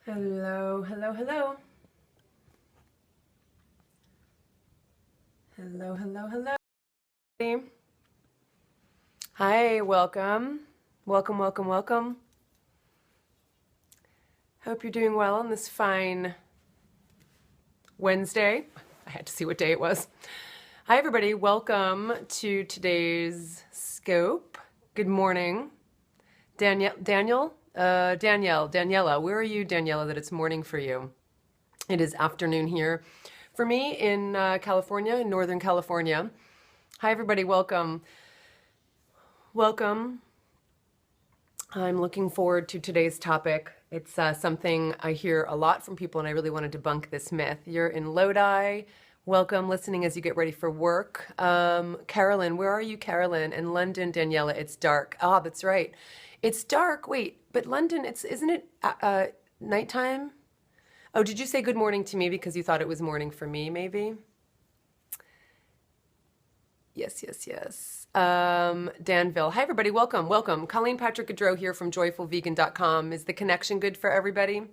Hello, hello, hello. Hello, hello, hello. Hi, welcome. Welcome, welcome, welcome. Hope you're doing well on this fine Wednesday. I had to see what day it was. Hi, everybody. Welcome to today's scope. Good morning. Daniela, where are you, Daniela, that it's morning for you? It is afternoon here for me in California, in Northern California. Hi, everybody. Welcome. Welcome. I'm looking forward to today's topic. It's something I hear a lot from people, and I really want to debunk this myth. You're in Lodi. Welcome, listening as you get ready for work. Carolyn, where are you, Carolyn? And London, Daniela, it's dark. Ah, that's right. It's dark. Wait, but London, isn't it nighttime? Oh, did you say good morning to me because you thought it was morning for me, maybe? Yes, yes, yes. Danville. Hi, everybody. Welcome, welcome. Colleen Patrick-Goudreau here from joyfulvegan.com. Is the connection good for everybody?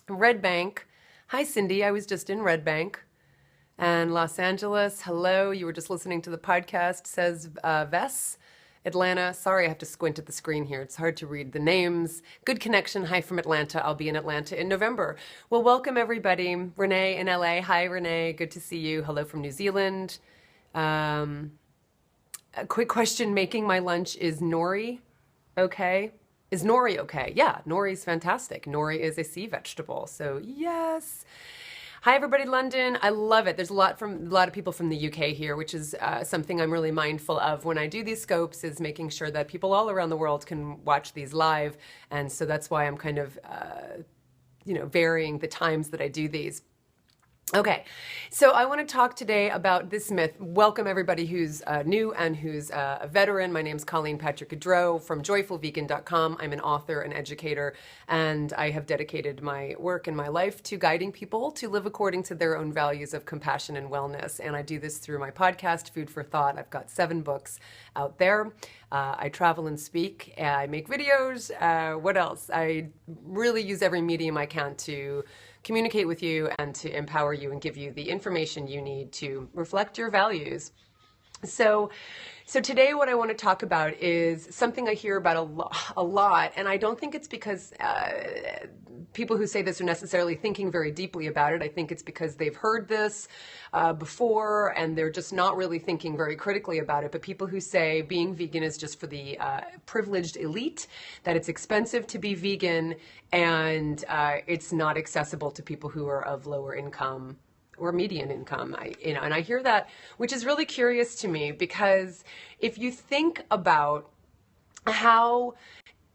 Red Bank. Hi, Cindy. I was just in Red Bank. And Los Angeles. Hello. You were just listening to the podcast, says Vess. Atlanta. Sorry, I have to squint at the screen here. It's hard to read the names. Good connection. Hi from Atlanta. I'll be in Atlanta in November. Well, welcome, everybody. Renee in LA. Hi, Renee. Good to see you. Hello from New Zealand. A quick question, making my lunch is nori okay? Is nori okay? Yeah, nori is fantastic. Nori is a sea vegetable, so yes. Hi, everybody, London. I love it. There's a lot of people from the UK here, which is something I'm really mindful of when I do these scopes, is making sure that people all around the world can watch these live, and so that's why I'm kind of varying the times that I do these. Okay, so I want to talk today about this myth. Welcome everybody who's new and who's a veteran. My name's Colleen Patrick-Goudreau from joyfulvegan.com. I'm an author and educator, and I have dedicated my work and my life to guiding people to live according to their own values of compassion and wellness. And I do this through my podcast, Food for Thought. I've got 7 books out there. I travel and speak. I make videos. What else? I really use every medium I can to communicate with you and to empower you and give you the information you need to reflect your values. So today what I want to talk about is something I hear about a lot, and I don't think it's because people who say this are necessarily thinking very deeply about it. I think it's because they've heard this before and they're just not really thinking very critically about it. But people who say being vegan is just for the privileged elite, that it's expensive to be vegan, and it's not accessible to people who are of lower income or median income. And I hear that, which is really curious to me, because if you think about how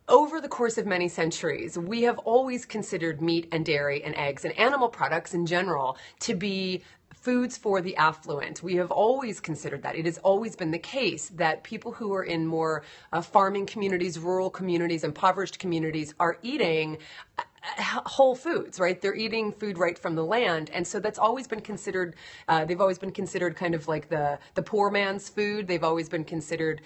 over the course of many centuries, we have always considered meat and dairy and eggs and animal products in general to be foods for the affluent. We have always considered that. It has always been the case that people who are in more farming communities, rural communities, impoverished communities are eating whole foods, right? They're eating food right from the land. And so that's always been considered, they've always been considered kind of like the poor man's food. They've always been considered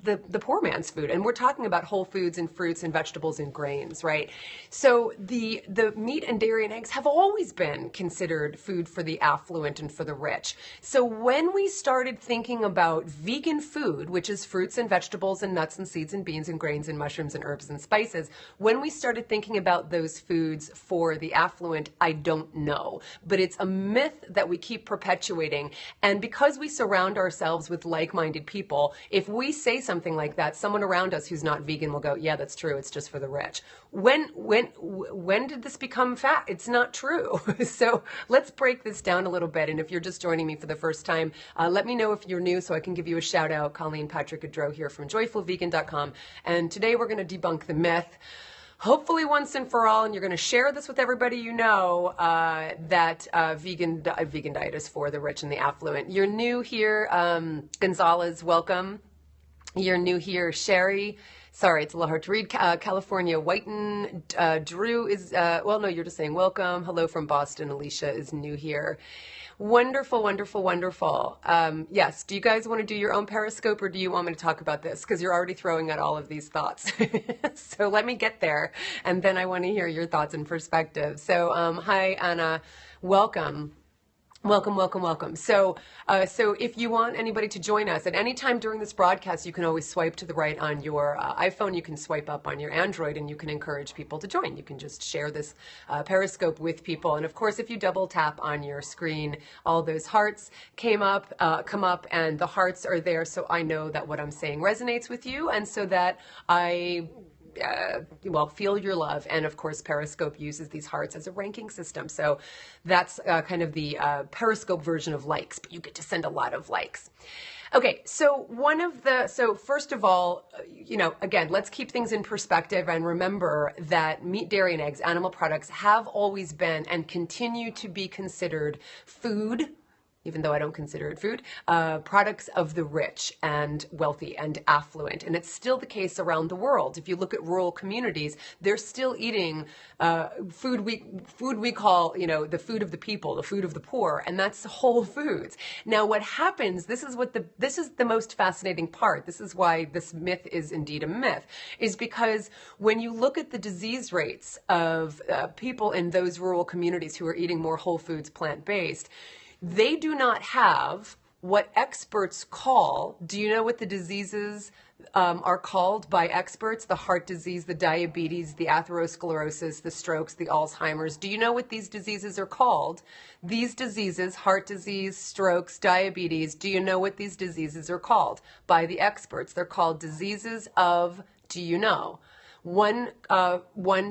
the poor man's food. And we're talking about whole foods and fruits and vegetables and grains, right? So the meat and dairy and eggs have always been considered food for the affluent and for the rich. So when we started thinking about vegan food, which is fruits and vegetables and nuts and seeds and beans and grains and mushrooms and herbs and spices, when we started thinking about those foods for the affluent, I don't know. But it's a myth that we keep perpetuating. And because we surround ourselves with like-minded people, if we say something like that, someone around us who's not vegan will go, yeah, that's true. It's just for the rich. When did this become fact? It's not true. So let's break this down a little bit. And if you're just joining me for the first time, let me know if you're new so I can give you a shout out. Colleen Patrick-Goudreau here from joyfulvegan.com. And today we're going to debunk the myth, hopefully once and for all, and you're going to share this with everybody you know, that vegan diet is for the rich and the affluent. You're new here, Gonzalez, welcome. You're new here, Sherry. Sorry, it's a little hard to read. California, Whiten. Drew is, well, no, you're just saying welcome. Hello from Boston. Alicia is new here. Wonderful, wonderful, wonderful. Yes, do you guys want to do your own Periscope or do you want me to talk about this? Because you're already throwing out all of these thoughts. So let me get there and then I want to hear your thoughts and perspectives. So, hi, Anna. Welcome. Welcome, welcome, welcome. So if you want anybody to join us at any time during this broadcast, you can always swipe to the right on your iPhone. You can swipe up on your Android, and you can encourage people to join. You can just share this Periscope with people. And of course, if you double tap on your screen, all those hearts come up, and the hearts are there, so I know that what I'm saying resonates with you, and so that I feel your love. And of course, Periscope uses these hearts as a ranking system. So that's kind of the Periscope version of likes, but you get to send a lot of likes. Okay, so first of all, again, let's keep things in perspective and remember that meat, dairy, and eggs, animal products, have always been and continue to be considered food, even though I don't consider it food, products of the rich and wealthy and affluent. And it's still the case around the world. If you look at rural communities, they're still eating food we call, the food of the people, the food of the poor, and that's whole foods. Now what happens, this is the most fascinating part. This is why this myth is indeed a myth, is because when you look at the disease rates of people in those rural communities who are eating more whole foods, plant-based, they do not have what experts call, do you know what the diseases are called by experts? The heart disease, the diabetes, the atherosclerosis, the strokes, the Alzheimer's. Do you know what these diseases are called? These diseases, heart disease, strokes, diabetes, do you know what these diseases are called by the experts? They're called diseases of, do you know? One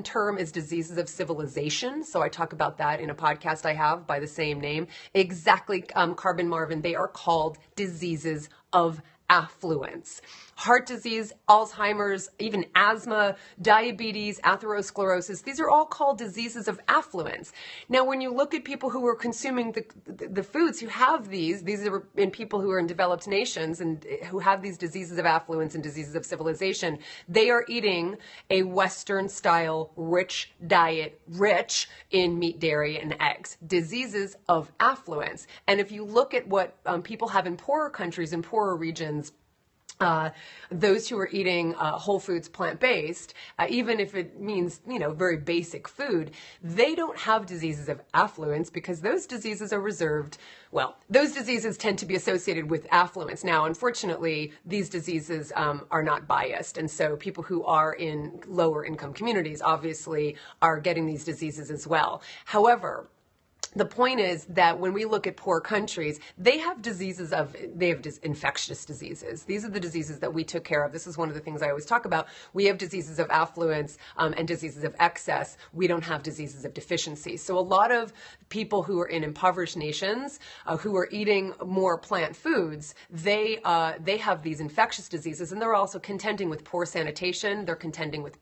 term is diseases of civilization. So I talk about that in a podcast I have by the same name. Exactly, Carbon Marvin, they are called diseases of affluence. Heart disease, Alzheimer's, even asthma, diabetes, atherosclerosis, these are all called diseases of affluence. Now, when you look at people who are consuming the foods who have these are in people who are in developed nations and who have these diseases of affluence and diseases of civilization, they are eating a Western style rich diet, rich in meat, dairy, and eggs. Diseases of affluence. And if you look at what people have in poorer countries, in poorer regions, those who are eating whole foods, plant-based, even if it means, very basic food, they don't have diseases of affluence because those diseases are reserved. Well, those diseases tend to be associated with affluence. Now, unfortunately, these diseases are not biased. And so people who are in lower income communities obviously are getting these diseases as well. However, the point is that when we look at poor countries, they have infectious diseases. These are the diseases that we took care of. This is one of the things I always talk about. We have diseases of affluence and diseases of excess. We don't have diseases of deficiency. So a lot of people who are in impoverished nations who are eating more plant foods, they have these infectious diseases, and they're also contending with poor sanitation. They're contending with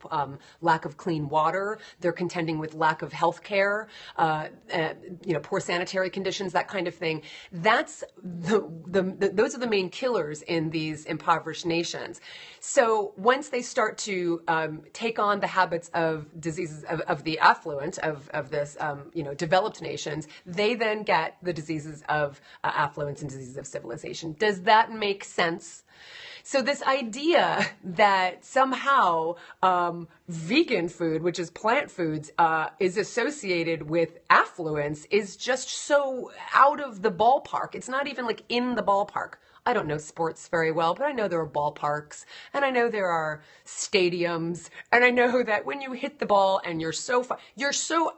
lack of clean water. They're contending with lack of health care. Poor sanitary conditions, that kind of thing. Those are the main killers in these impoverished nations. So once they start to take on the habits of diseases of the affluent of this, developed nations, they then get the diseases of affluence and diseases of civilization. Does that make sense? So this idea that somehow vegan food, which is plant foods, is associated with affluence is just so out of the ballpark. It's not even like in the ballpark. I don't know sports very well, but I know there are ballparks, and I know there are stadiums, and I know that when you hit the ball and you're so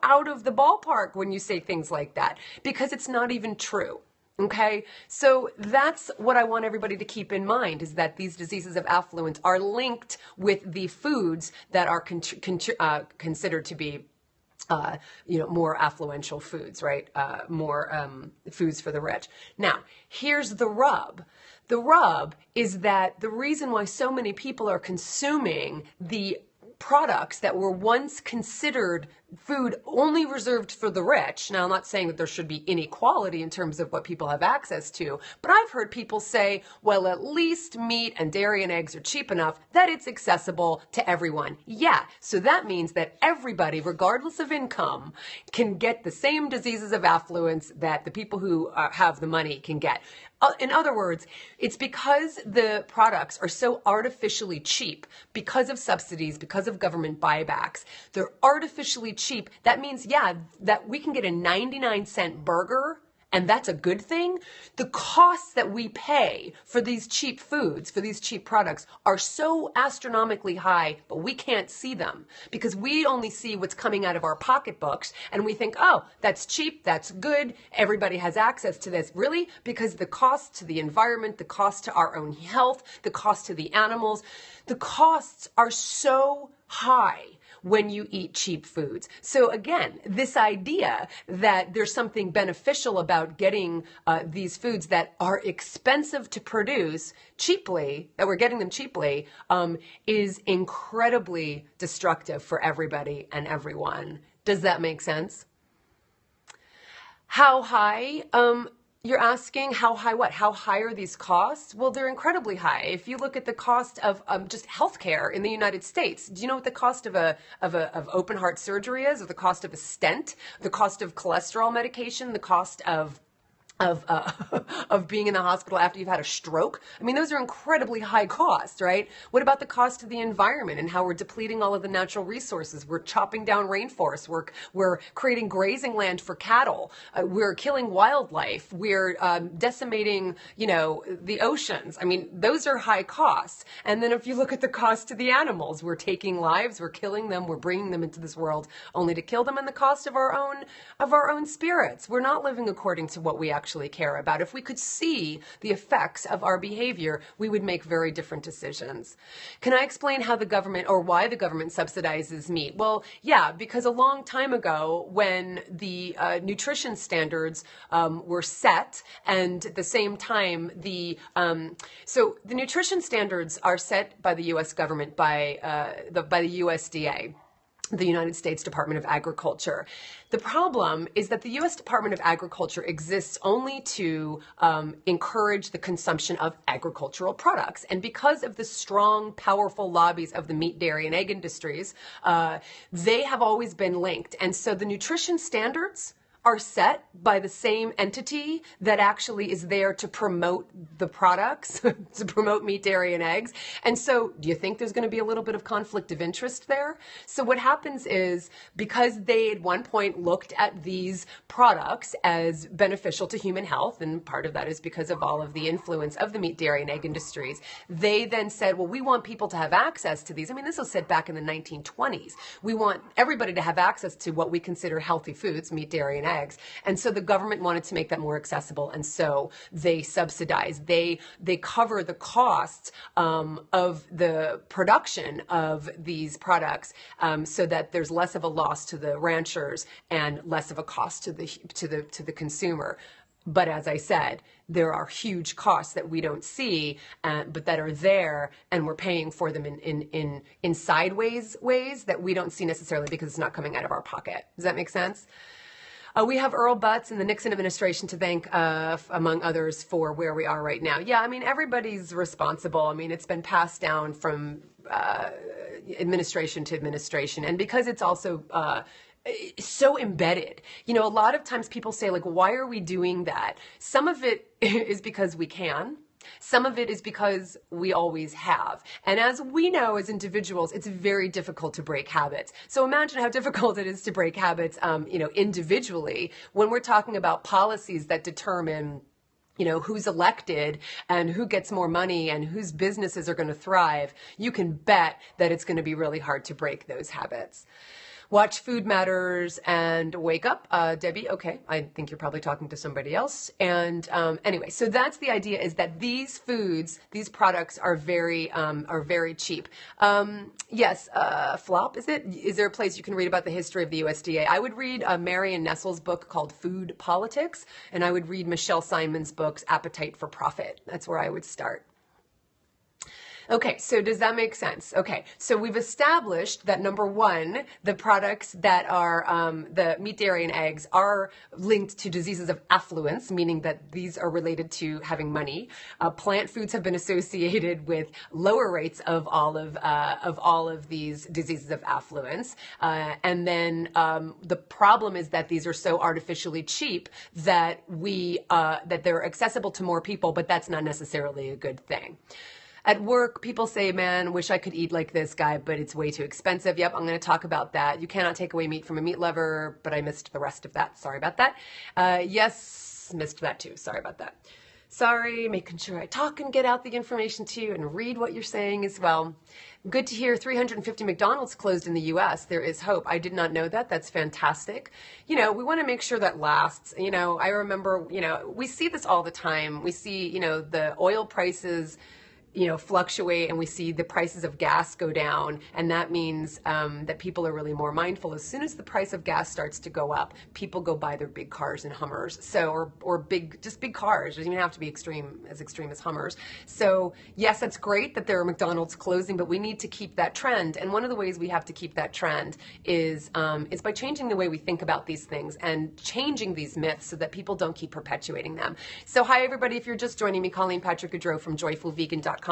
out of the ballpark when you say things like that, because it's not even true. Okay, so that's what I want everybody to keep in mind, is that these diseases of affluence are linked with the foods that are considered to be more affluential foods, right? More foods for the rich. Now, here's the rub. The rub is that the reason why so many people are consuming the products that were once considered food only reserved for the rich. Now, I'm not saying that there should be inequality in terms of what people have access to, but I've heard people say, well, at least meat and dairy and eggs are cheap enough that it's accessible to everyone. Yeah, so that means that everybody, regardless of income, can get the same diseases of affluence that the people who have the money can get. In other words, it's because the products are so artificially cheap because of subsidies, because of government buybacks. They're artificially cheap. That means, yeah, that we can get a 99-cent burger, and that's a good thing. The costs that we pay for these cheap foods, for these cheap products, are so astronomically high, but we can't see them because we only see what's coming out of our pocketbooks, and we think, oh, that's cheap, that's good, everybody has access to this. Really? Because the cost to the environment, the cost to our own health, the cost to the animals, the costs are so high when you eat cheap foods. So again, this idea that there's something beneficial about getting these foods that are expensive to produce cheaply, that we're getting them cheaply, is incredibly destructive for everybody and everyone. Does that make sense? How high? You're asking how high what? How high are these costs? Well, they're incredibly high. If you look at the cost of just healthcare in the United States, do you know what the cost of open heart surgery is, or the cost of a stent, the cost of cholesterol medication, the cost of being in the hospital after you've had a stroke? I mean, those are incredibly high costs, right? What about the cost of the environment and how we're depleting all of the natural resources? We're chopping down rainforests. We're creating grazing land for cattle. We're killing wildlife. We're decimating, the oceans. I mean, those are high costs. And then if you look at the cost to the animals, we're taking lives, we're killing them, we're bringing them into this world only to kill them, and the cost of our own spirits. We're not living according to what we actually care about. If we could see the effects of our behavior, we would make very different decisions. Can I explain how the government, or why the government, subsidizes meat? Well, yeah, because a long time ago, when the nutrition standards were set, and at the same time, so the nutrition standards are set by the U.S. government, by the USDA, the United States Department of Agriculture. The problem is that the U.S. Department of Agriculture exists only to encourage the consumption of agricultural products. And because of the strong, powerful lobbies of the meat, dairy, and egg industries, they have always been linked. And so the nutrition standards are set by the same entity that actually is there to promote the products, to promote meat, dairy, and eggs. And so do you think there's going to be a little bit of conflict of interest there? So what happens is, because they at one point looked at these products as beneficial to human health, and part of that is because of all of the influence of the meat, dairy, and egg industries, they then said, well, we want people to have access to these. I mean, this was said back in the 1920s. We want everybody to have access to what we consider healthy foods, meat, dairy, and eggs. And so the government wanted to make that more accessible. And so they subsidize, they cover the costs of the production of these products, so that there's less of a loss to the ranchers and less of a cost to the consumer. But as I said, there are huge costs that we don't see, but that are there, and we're paying for them in sideways ways that we don't see necessarily because it's not coming out of our pocket. Does that make sense? We have Earl Butz and the Nixon administration to thank, among others, for where we are right now. Yeah, I mean, everybody's responsible. I mean, it's been passed down from administration to administration. And because it's also so embedded, a lot of times people say, like, why are we doing that? Some of it is because we can. Some of it is because we always have. And as we know as individuals, it's very difficult to break habits. So imagine how difficult it is to break habits, individually, when we're talking about policies that determine who's elected and who gets more money and whose businesses are going to thrive. You can bet that it's going to be really hard to break those habits. Watch Food Matters and Wake Up. Debbie, okay, I think you're probably talking to somebody else. And anyway, so that's the idea, is that these foods, these products are very cheap. Yes, Flop, is it? Is there a place you can read about the history of the USDA? I would read Marion Nestle's book called Food Politics, and I would read Michelle Simon's books, Appetite for Profit. That's where I would start. Okay, so does that make sense? Okay, so we've established that number one, the products that are the meat, dairy, and eggs are linked to diseases of affluence, meaning that these are related to having money. Plant foods have been associated with lower rates of all of these diseases of affluence, and then the problem is that these are so artificially cheap that that they're accessible to more people, but that's not necessarily a good thing. At work, people say, man, wish I could eat like this guy, but it's way too expensive. Yep, I'm going to talk about that. You cannot take away meat from a meat lover, but I missed the rest of that. Sorry about that. Yes, missed that too. Sorry about that. Sorry, making sure I talk and get out the information to you and read what you're saying as well. Good to hear 350 McDonald's closed in the U.S. There is hope. I did not know that. That's fantastic. You know, we want to make sure that lasts. You know, I remember, you know, we see this all the time. We see, you know, the oil prices, you know, fluctuate, and we see the prices of gas go down, and that means that people are really more mindful. As soon as the price of gas starts to go up, people go buy their big cars and Hummers, so or big cars. It doesn't even have to be extreme as Hummers. So yes, that's great that there are McDonald's closing, but we need to keep that trend. And one of the ways we have to keep that trend is by changing the way we think about these things and changing these myths so that people don't keep perpetuating them. So hi everybody, if you're just joining me, Colleen Patrick-Goudreau from joyfulvegan.com.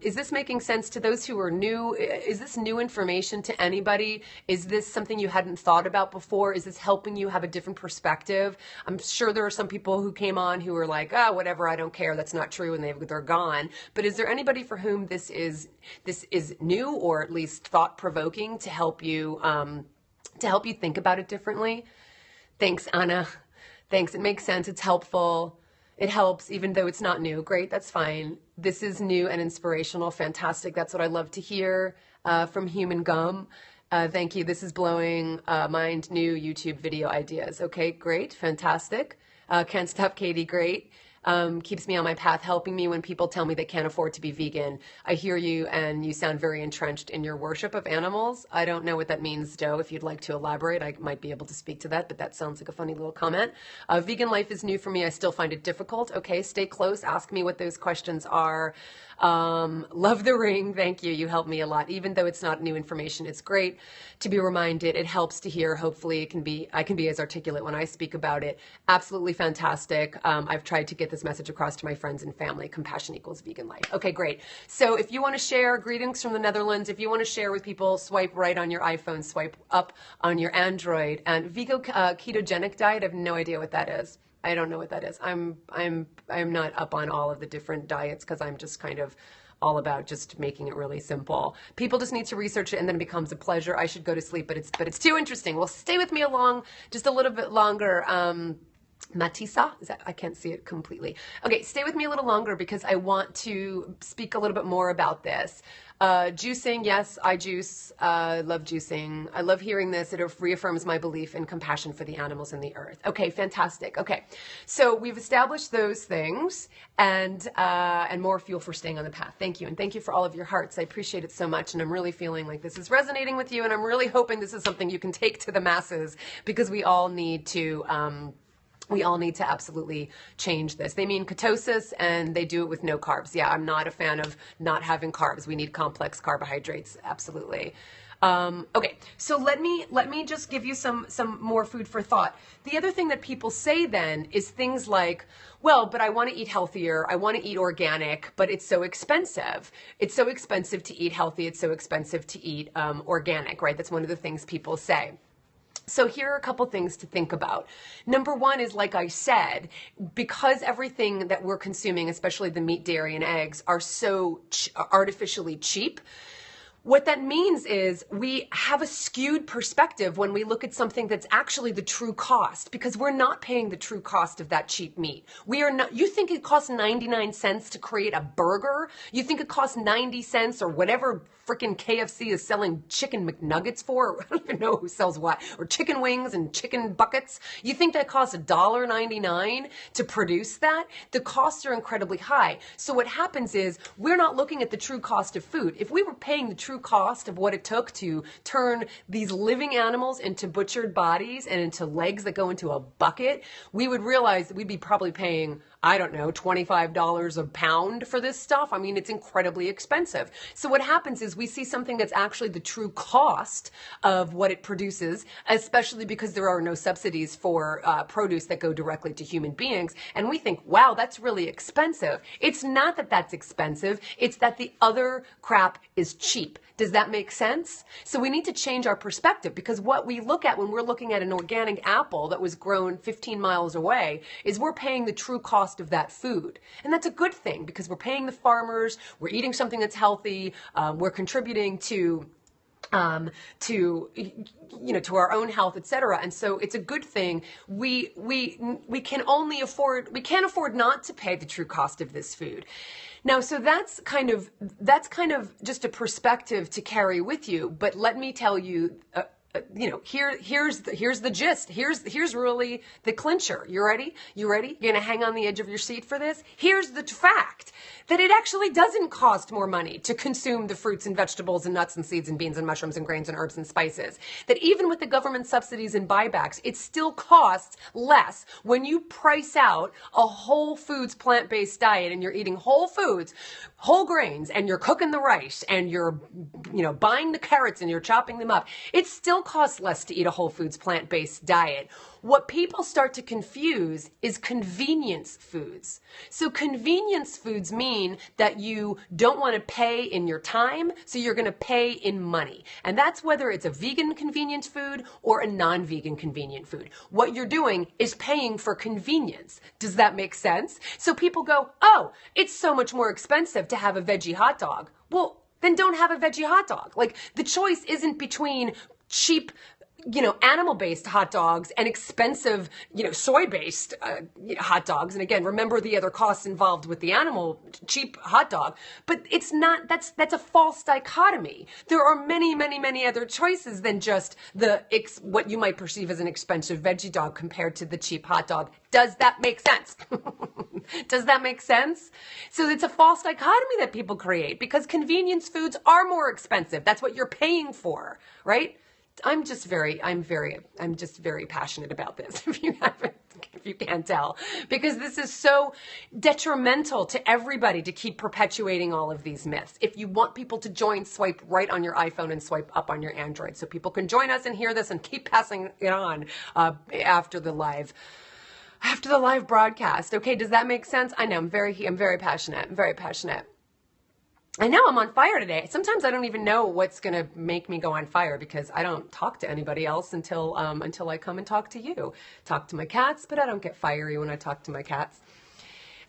Is this making sense to those who are new? Is this new information to anybody? Is this something you hadn't thought about before? Is this helping you have a different perspective? I'm sure there are some people who came on who are like, oh, whatever, I don't care, that's not true, and they're gone. But is there anybody for whom this is new, or at least thought-provoking, to help you think about it differently? Thanks, Anna. Thanks. It makes sense. It's helpful. It helps, even though it's not new. Great, that's fine. This is new and inspirational. Fantastic. That's what I love to hear from Human Gum. Thank you. This is blowing mind, new YouTube video ideas. Okay, great. Fantastic. Can't stop, Katie. Great. Keeps me on my path, helping me when people tell me they can't afford to be vegan. I hear you, and you sound very entrenched in your worship of animals. I don't know what that means, Joe. If you'd like to elaborate, I might be able to speak to that, but that sounds like a funny little comment. Vegan life is new for me. I still find it difficult. Okay, stay close. Ask me what those questions are. Love the ring. Thank you. You helped me a lot. Even though it's not new information, it's great to be reminded. It helps to hear. Hopefully I can be as articulate when I speak about it. Absolutely fantastic. I've tried to get this message across to my friends and family. Compassion equals vegan life. Okay, great. So if you want to share, greetings from the Netherlands. If you want to share with people, swipe right on your iPhone, swipe up on your Android. And vegan ketogenic diet, I have no idea what that is. I don't know what that is. I'm not up on all of the different diets because I'm just kind of all about just making it really simple. People just need to research it, and then it becomes a pleasure. I should go to sleep, but it's too interesting. Well, stay with me along just a little bit longer. Matisa, is that, I can't see it completely. Okay, stay with me a little longer because I want to speak a little bit more about this. Juicing, yes, I juice. Love juicing. I love hearing this. It reaffirms my belief in compassion for the animals and the earth. Okay, fantastic. Okay, so we've established those things, and more fuel for staying on the path. Thank you, and thank you for all of your hearts. I appreciate it so much, and I'm really feeling like this is resonating with you, and I'm really hoping this is something you can take to the masses, because we all need to absolutely change this. They mean ketosis, and they do it with no carbs. Yeah, I'm not a fan of not having carbs. We need complex carbohydrates, absolutely. Okay, so let me just give you some more food for thought. The other thing that people say then is things like, well, but I want to eat healthier, I want to eat organic, but it's so expensive. It's so expensive to eat healthy, it's so expensive to eat organic, right? That's one of the things people say. So here are a couple things to think about. Number one is, like I said, because everything that we're consuming, especially the meat, dairy, and eggs, are so artificially cheap, what that means is we have a skewed perspective when we look at something that's actually the true cost, because we're not paying the true cost of that cheap meat. We are not. You think it costs 99 cents to create a burger? You think it costs 90 cents or whatever freaking KFC is selling chicken McNuggets for? I don't even know who sells what. Or chicken wings and chicken buckets. You think that costs $1.99 to produce that? The costs are incredibly high. So what happens is we're not looking at the true cost of food. If we were paying the true cost of what it took to turn these living animals into butchered bodies and into legs that go into a bucket, we would realize that we'd be probably paying I don't know, $25 a pound for this stuff. I mean, it's incredibly expensive. So what happens is we see something that's actually the true cost of what it produces, especially because there are no subsidies for produce that go directly to human beings. And we think, wow, that's really expensive. It's not that that's expensive. It's that the other crap is cheap. Does that make sense? So we need to change our perspective, because what we look at when we're looking at an organic apple that was grown 15 miles away is we're paying the true cost of that food. And that's a good thing, because we're paying the farmers, we're eating something that's healthy, we're contributing to our own health, etc. And so it's a good thing. We can't afford not to pay the true cost of this food. Now, so that's kind of just a perspective to carry with you. But let me tell you, here's the gist. Here's really the clincher. You ready? You ready? You're gonna hang on the edge of your seat for this? Here's the fact that it actually doesn't cost more money to consume the fruits and vegetables and nuts and seeds and beans and mushrooms and grains and herbs and spices. That even with the government subsidies and buybacks, it still costs less when you price out a whole foods plant-based diet and you're eating whole foods, whole grains, and you're cooking the rice and you're, buying the carrots and you're chopping them up. It still costs less to eat a whole foods plant-based diet. What people start to confuse is convenience foods. So convenience foods mean that you don't want to pay in your time, so you're going to pay in money. And that's whether it's a vegan convenient food or a non-vegan convenient food. What you're doing is paying for convenience. Does that make sense? So people go, oh, it's so much more expensive to have a veggie hot dog. Well, then don't have a veggie hot dog. Like, the choice isn't between cheap, animal-based hot dogs and expensive, soy-based hot dogs. And again, remember the other costs involved with the animal cheap hot dog. But it's not, that's a false dichotomy. There are many, many, many other choices than just what you might perceive as an expensive veggie dog compared to the cheap hot dog. Does that make sense? Does that make sense? So it's a false dichotomy that people create, because convenience foods are more expensive. That's what you're paying for, right? I'm just very passionate about this, if you can't tell, because this is so detrimental to everybody to keep perpetuating all of these myths. If you want people to join, swipe right on your iPhone and swipe up on your Android so people can join us and hear this and keep passing it on after the live broadcast. Okay, does that make sense? I know I'm very passionate. I'm very passionate. I know I'm on fire today. Sometimes I don't even know what's going to make me go on fire, because I don't talk to anybody else until I come and talk to you. Talk to my cats, but I don't get fiery when I talk to my cats.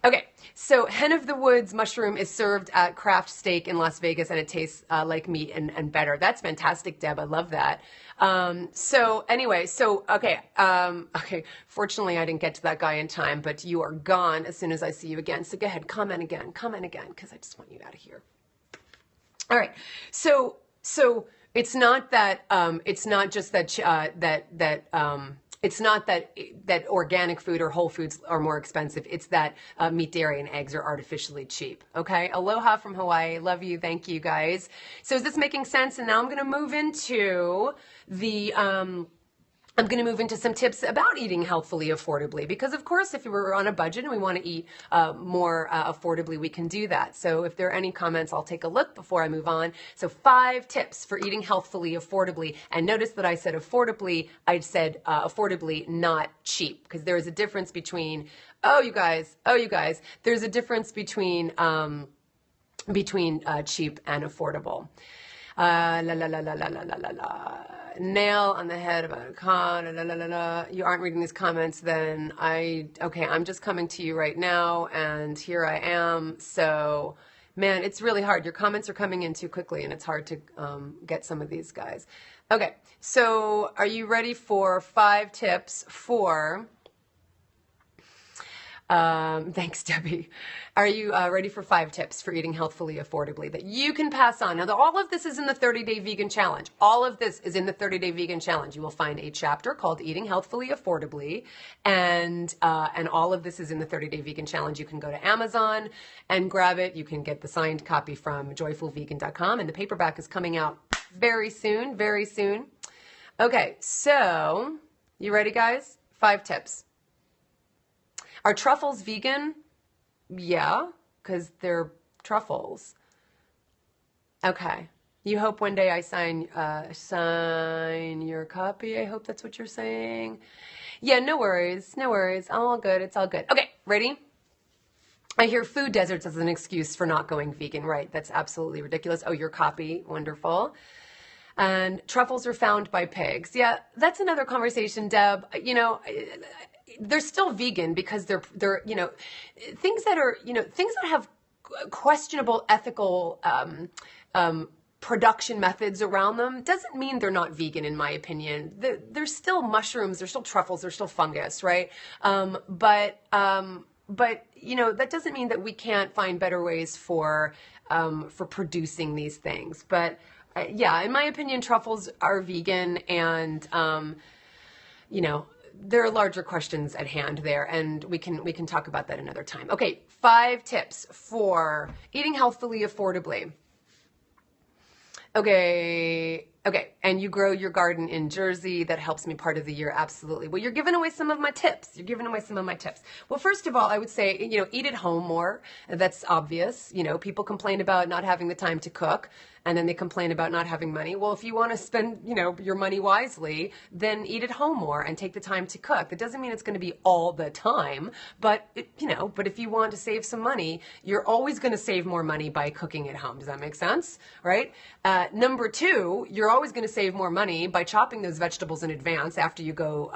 Okay, so hen of the woods mushroom is served at Craft Steak in Las Vegas, and it tastes like meat and better. That's fantastic, Deb. I love that. Okay. Fortunately, I didn't get to that guy in time, but you are gone as soon as I see you again. So go ahead, comment again, because I just want you out of here. All right. So it's not that it's not just that it's not that organic food or whole foods are more expensive. It's that meat, dairy, and eggs are artificially cheap. Okay. Aloha from Hawaii. Love you. Thank you, guys. So is this making sense? And now I'm going to move into some tips about eating healthfully, affordably, because of course, if we're on a budget and we want to eat more affordably, we can do that. So if there are any comments, I'll take a look before I move on. So 5 tips for eating healthfully, affordably. And notice that I said affordably, I said affordably, not cheap, because there is a difference between, you guys, there's a difference between cheap and affordable. Nail on the head about a con, You aren't reading these comments, then I'm just coming to you right now, and here I am. So, man, it's really hard. Your comments are coming in too quickly, and it's hard to get some of these guys. Okay, so are you ready for 5 tips for... Thanks, Debbie. Are you ready for 5 tips for eating healthfully, affordably that you can pass on? Now, all of this is in the 30-day vegan challenge. All of this is in the 30-day vegan challenge. You will find a chapter called Eating Healthfully, Affordably, and all of this is in the 30-day vegan challenge. You can go to Amazon and grab it. You can get the signed copy from joyfulvegan.com, and the paperback is coming out very soon, very soon. Okay, so you ready, guys? 5 tips. Are truffles vegan? Yeah, because they're truffles. Okay. You hope one day I sign your copy. I hope that's what you're saying. Yeah, no worries. No worries. All good. It's all good. Okay, ready? I hear food deserts as an excuse for not going vegan. Right. That's absolutely ridiculous. Oh, your copy. Wonderful. And truffles are found by pigs. Yeah, that's another conversation, Deb. They're still vegan because they're things that are things that have questionable ethical production methods around them doesn't mean they're not vegan, in my opinion. They're still mushrooms, they're still truffles, they're still fungus, right? But that doesn't mean that we can't find better ways for producing these things. But yeah, in my opinion, truffles are vegan, and there are larger questions at hand there, and we can talk about that another time. Okay, 5 tips for eating healthily, affordably. Okay, and you grow your garden in Jersey. That helps me part of the year, absolutely. Well, you're giving away some of my tips. Well, first of all, I would say, eat at home more. That's obvious. People complain about not having the time to cook, and then they complain about not having money. Well, if you want to spend, your money wisely, then eat at home more and take the time to cook. That doesn't mean it's going to be all the time, but if you want to save some money, you're always going to save more money by cooking at home. Does that make sense? Right? Number 2, you're always going to save more money by chopping those vegetables in advance after you go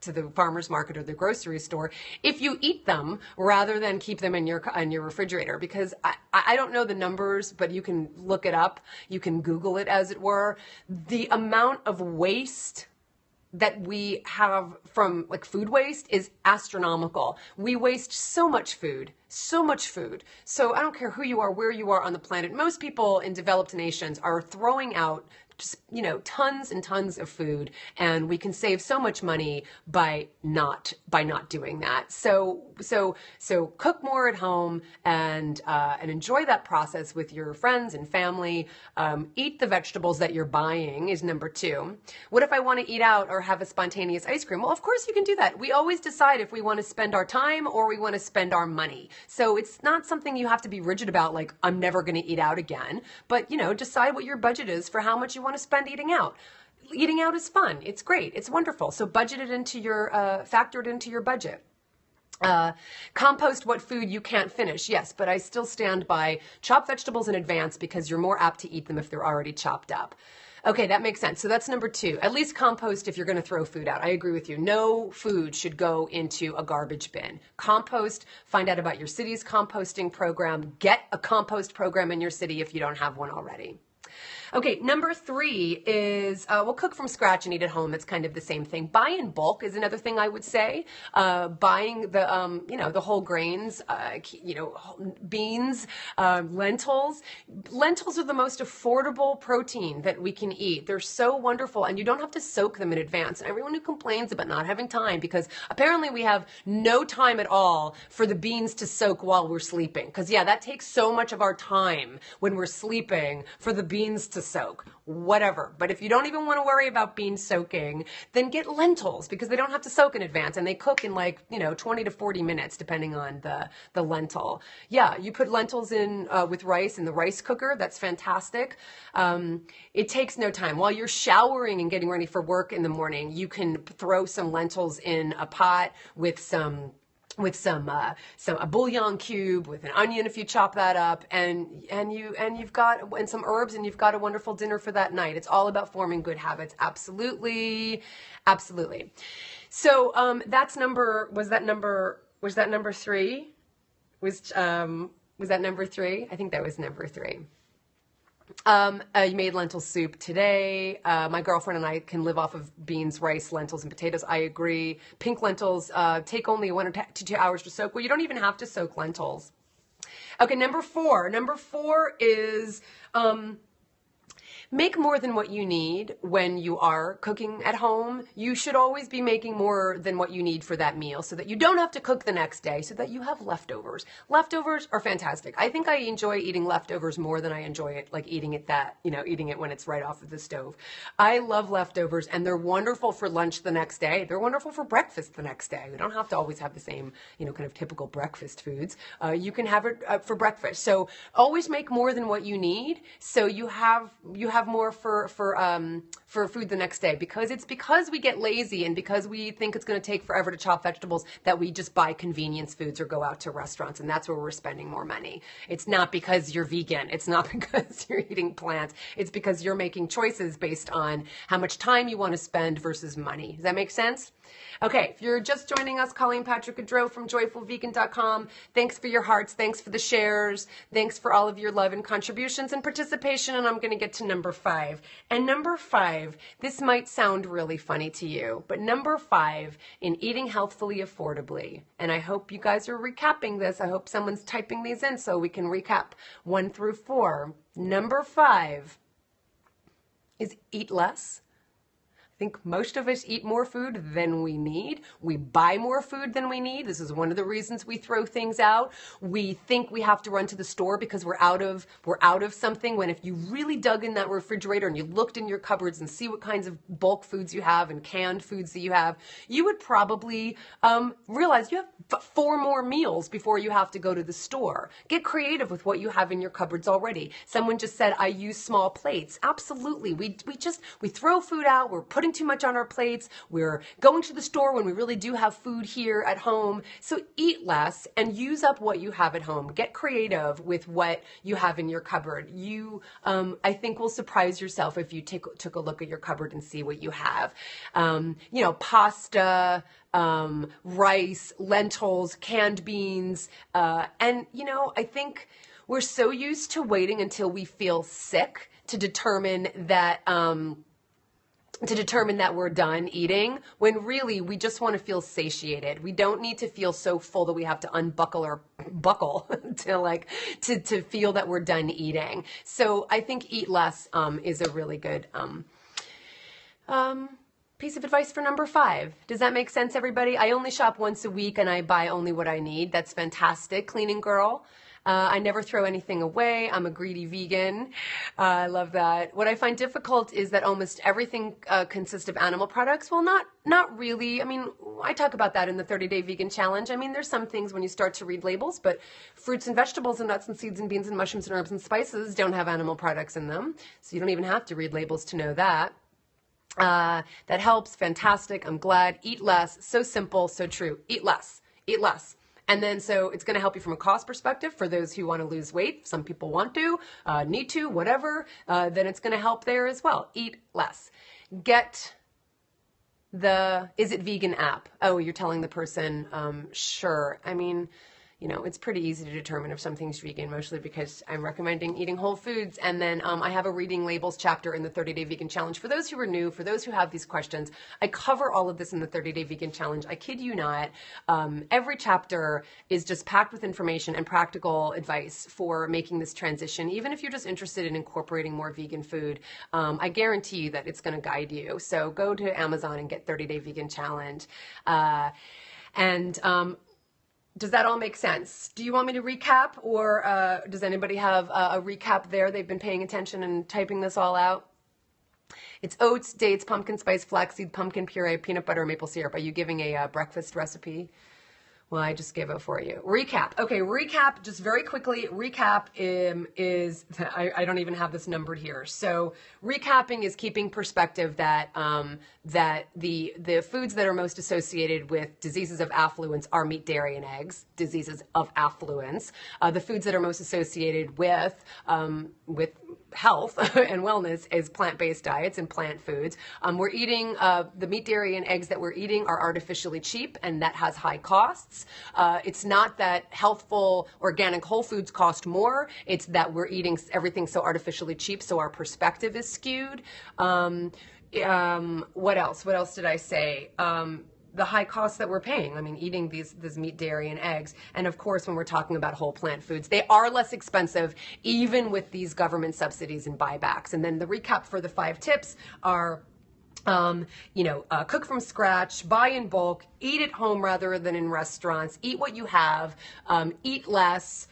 to the farmer's market or the grocery store, if you eat them rather than keep them in your refrigerator. Because I don't know the numbers, but you can look it up. You can Google it, as it were. The amount of waste that we have from food waste is astronomical. We waste so much food. So I don't care who you are, where you are on the planet. Most people in developed nations are throwing out just, tons and tons of food, and we can save so much money by not doing that. So cook more at home and enjoy that process with your friends and family. Eat the vegetables that you're buying is number 2. What if I want to eat out or have a spontaneous ice cream? Well, of course you can do that. We always decide if we want to spend our time or we want to spend our money. So it's not something you have to be rigid about, like, I'm never going to eat out again. But, decide what your budget is for how much you want to spend eating out. Eating out is fun. It's great. It's wonderful. So budget it into factor it into your budget. Compost what food you can't finish. Yes, but I still stand by chop vegetables in advance because you're more apt to eat them if they're already chopped up. Okay, that makes sense. So that's number 2. At least compost if you're going to throw food out. I agree with you. No food should go into a garbage bin. Compost, find out about your city's composting program. Get a compost program in your city if you don't have one already. Okay, number 3 is, we'll cook from scratch and eat at home. It's kind of the same thing. Buy in bulk is another thing I would say. Buying the whole grains, beans, lentils. Lentils are the most affordable protein that we can eat. They're so wonderful, and you don't have to soak them in advance. And everyone who complains about not having time, because apparently we have no time at all for the beans to soak while we're sleeping. Because, yeah, that takes so much of our time when we're sleeping for the beans to soak. Whatever. But if you don't even want to worry about beans soaking, then get lentils, because they don't have to soak in advance, and they cook in 20 to 40 minutes depending on the lentil. Yeah, you put lentils in with rice in the rice cooker. That's fantastic. It takes no time. While you're showering and getting ready for work in the morning, you can throw some lentils in a pot with a bouillon cube, with an onion if you chop that up, and some herbs, and you've got a wonderful dinner for that night. It's all about forming good habits. Absolutely. So was that number 3? Was that number 3? I think that was number 3. You made lentil soup today. My girlfriend and I can live off of beans, rice, lentils, and potatoes. I agree. Pink lentils take only 1 to 2 hours to soak. Well, you don't even have to soak lentils. Okay, number 4. Number 4 is make more than what you need when you are cooking at home. You should always be making more than what you need for that meal so that you don't have to cook the next day, so that you have leftovers. Leftovers are fantastic. I think I enjoy eating leftovers more than I enjoy it like eating it when it's right off of the stove. I love leftovers, and they're wonderful for lunch the next day. They're wonderful for breakfast the next day. We don't have to always have the same, kind of typical breakfast foods. You can have it for breakfast. So always make more than what you need, so you have more for food the next day, because it's because we get lazy and because we think it's going to take forever to chop vegetables that we just buy convenience foods or go out to restaurants, and that's where we're spending more money. It's not because you're vegan. It's not because you're eating plants. It's because you're making choices based on how much time you want to spend versus money. Does that make sense? Okay, if you're just joining us, Colleen Patrick-Goudreau from joyfulvegan.com. Thanks for your hearts. Thanks for the shares. Thanks for all of your love and contributions and participation. And I'm going to get to number 5. And number 5, this might sound really funny to you, but number 5 in eating healthfully affordably. And I hope you guys are recapping this. I hope someone's typing these in so we can recap 1 through 4. Number 5 is eat less. I think most of us eat more food than we need. We buy more food than we need. This is one of the reasons we throw things out. We think we have to run to the store because we're out of something, when if you really dug in that refrigerator and you looked in your cupboards and see what kinds of bulk foods you have and canned foods that you have, you would probably realize you have 4 more meals before you have to go to the store. Get creative with what you have in your cupboards already. Someone just said, I use small plates. Absolutely. We throw food out. We're putting too much on our plates. We're going to the store when we really do have food here at home. So eat less and use up what you have at home. Get creative with what you have in your cupboard. You, I think, will surprise yourself if you took a look at your cupboard and see what you have. Pasta, rice, lentils, canned beans, and I think we're so used to waiting until we feel sick to determine that we're done eating, when really we just want to feel satiated. We don't need to feel so full that we have to unbuckle or buckle to feel that we're done eating. So I think eat less is a really good piece of advice for number 5. Does that make sense, everybody? I only shop once a week and I buy only what I need. That's fantastic. Cleaning girl. I never throw anything away. I'm a greedy vegan. I love that. What I find difficult is that almost everything consists of animal products. Well, not really. I mean, I talk about that in the 30-day vegan challenge. I mean, there's some things when you start to read labels, but fruits and vegetables and nuts and seeds and beans and mushrooms and herbs and spices don't have animal products in them. So you don't even have to read labels to know that. That helps. Fantastic. I'm glad. Eat less. So simple, so true. Eat less. Eat less. And then so it's going to help you from a cost perspective for those who want to lose weight. Some people want to, need to, whatever. Then it's going to help there as well. Eat less. Get the Is It Vegan app. Oh, you're telling the person, sure. I mean, it's pretty easy to determine if something's vegan, mostly because I'm recommending eating whole foods. And then I have a reading labels chapter in the 30-day vegan challenge. For those who are new, for those who have these questions, I cover all of this in the 30-day vegan challenge. I kid you not. Every chapter is just packed with information and practical advice for making this transition. Even if you're just interested in incorporating more vegan food, I guarantee you that it's going to guide you. So go to Amazon and get 30-day vegan challenge. Does that all make sense? Do you want me to recap, or does anybody have a recap there? They've been paying attention and typing this all out. It's oats, dates, pumpkin spice, flaxseed, pumpkin puree, peanut butter, maple syrup. Are you giving a breakfast recipe? Well, I just gave it for you. Recap. Okay, recap, just very quickly. Recap is, I don't even have this numbered here. So recapping is keeping perspective that that the foods that are most associated with diseases of affluence are meat, dairy, and eggs. Diseases of affluence. The foods that are most associated with health and wellness is plant-based diets and plant foods. We're eating, the meat, dairy, and eggs that we're eating are artificially cheap, and that has high costs. It's not that healthful organic whole foods cost more. It's that we're eating everything so artificially cheap, so our perspective is skewed. What else? What else did I say? the high costs that we're paying. I mean, eating this meat, dairy, and eggs. And of course, when we're talking about whole plant foods, they are less expensive, even with these government subsidies and buybacks. And then the recap for the 5 tips are, cook from scratch, buy in bulk, eat at home rather than in restaurants, eat what you have, eat less,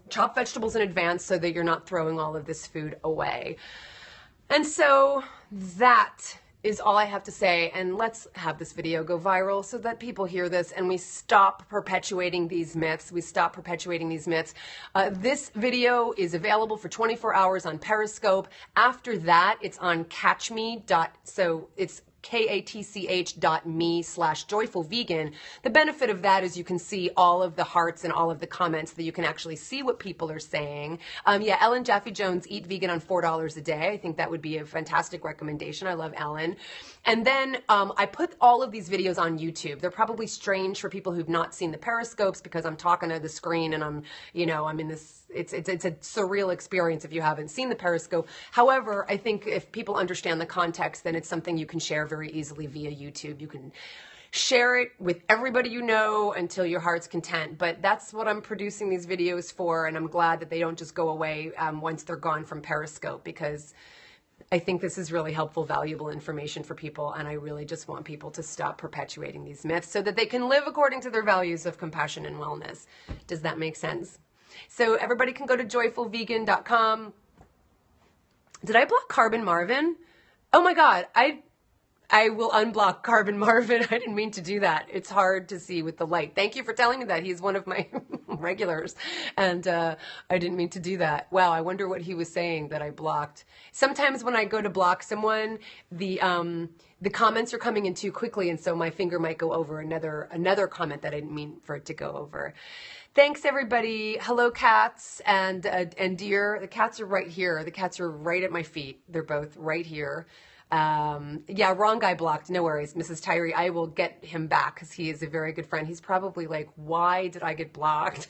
chop vegetables in advance so that you're not throwing all of this food away. And so that is all I have to say, and let's have this video go viral so that people hear this and we stop perpetuating these myths. This video is available for 24 hours on Periscope. After that, it's on catchme. So it's katch.me/joyfulvegan. The benefit of that is you can see all of the hearts and all of the comments, that you can actually see what people are saying. Ellen Jaffe Jones, eat vegan on $4 a day. I think that would be a fantastic recommendation. I love Ellen. And then I put all of these videos on YouTube. They're probably strange for people who've not seen the Periscopes because I'm talking to the screen and I'm in this, it's a surreal experience if you haven't seen the Periscope. However, I think if people understand the context, then it's something you can share very easily via YouTube. You can share it with everybody you know until your heart's content. But that's what I'm producing these videos for, and I'm glad that they don't just go away once they're gone from Periscope, because I think this is really helpful, valuable information for people, and I really just want people to stop perpetuating these myths so that they can live according to their values of compassion and wellness. Does that make sense? So everybody can go to joyfulvegan.com. Did I block Carbon Marvin? Oh my God, I will unblock Carbon Marvin. I didn't mean to do that. It's hard to see with the light. Thank you for telling me that. He's one of my regulars. And I didn't mean to do that. Wow, I wonder what he was saying that I blocked. Sometimes when I go to block someone, the comments are coming in too quickly, and so my finger might go over another comment that I didn't mean for it to go over. Thanks, everybody. Hello, cats and deer. The cats are right here. The cats are right at my feet. They're both right here. Wrong guy blocked. No worries, Mrs. Tyree. I will get him back because he is a very good friend. He's probably like, why did I get blocked?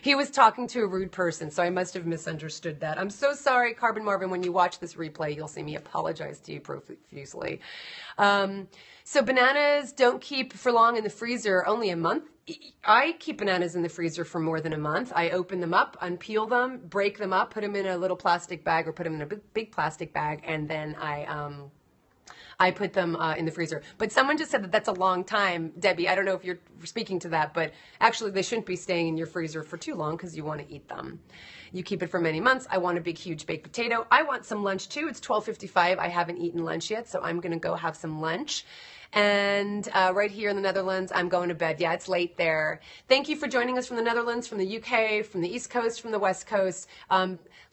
He was talking to a rude person, so I must have misunderstood that. I'm so sorry, Carbon Marvin. When you watch this replay, you'll see me apologize to you profusely. So bananas don't keep for long in the freezer, only a month. I keep bananas in the freezer for more than a month. I open them up, unpeel them, break them up, put them in a little plastic bag or put them in a big plastic bag, and then I put them in the freezer. But someone just said that that's a long time. Debbie, I don't know if you're speaking to that, but actually they shouldn't be staying in your freezer for too long because you want to eat them. You keep it for many months. I want a big, huge baked potato. I want some lunch too. It's 12:55. I haven't eaten lunch yet, so I'm going to go have some lunch. And right here in the Netherlands, I'm going to bed. Yeah, it's late there. Thank you for joining us from the Netherlands, from the UK, from the East Coast, from the West Coast.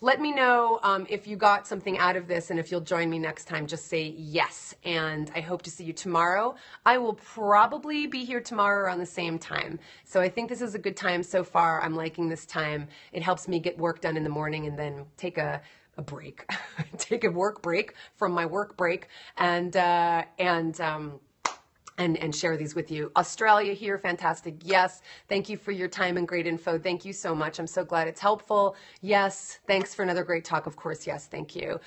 Let me know if you got something out of this, and if you'll join me next time, just say yes. And I hope to see you tomorrow. I will probably be here tomorrow around the same time. So I think this is a good time so far. I'm liking this time. It helps me get work done in the morning and then take a break, take a work break from my work break, and share these with you. Australia here, fantastic. Yes, thank you for your time and great info. Thank you so much. I'm so glad it's helpful. Yes, thanks for another great talk. Of course, yes, thank you.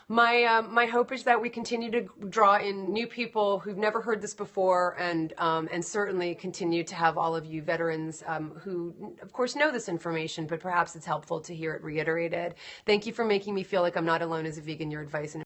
My hope is that we continue to draw in new people who've never heard this before, and certainly continue to have all of you veterans who, of course, know this information, but perhaps it's helpful to hear it reiterated. Thank you for making me feel like I'm not alone as a vegan. Your advice and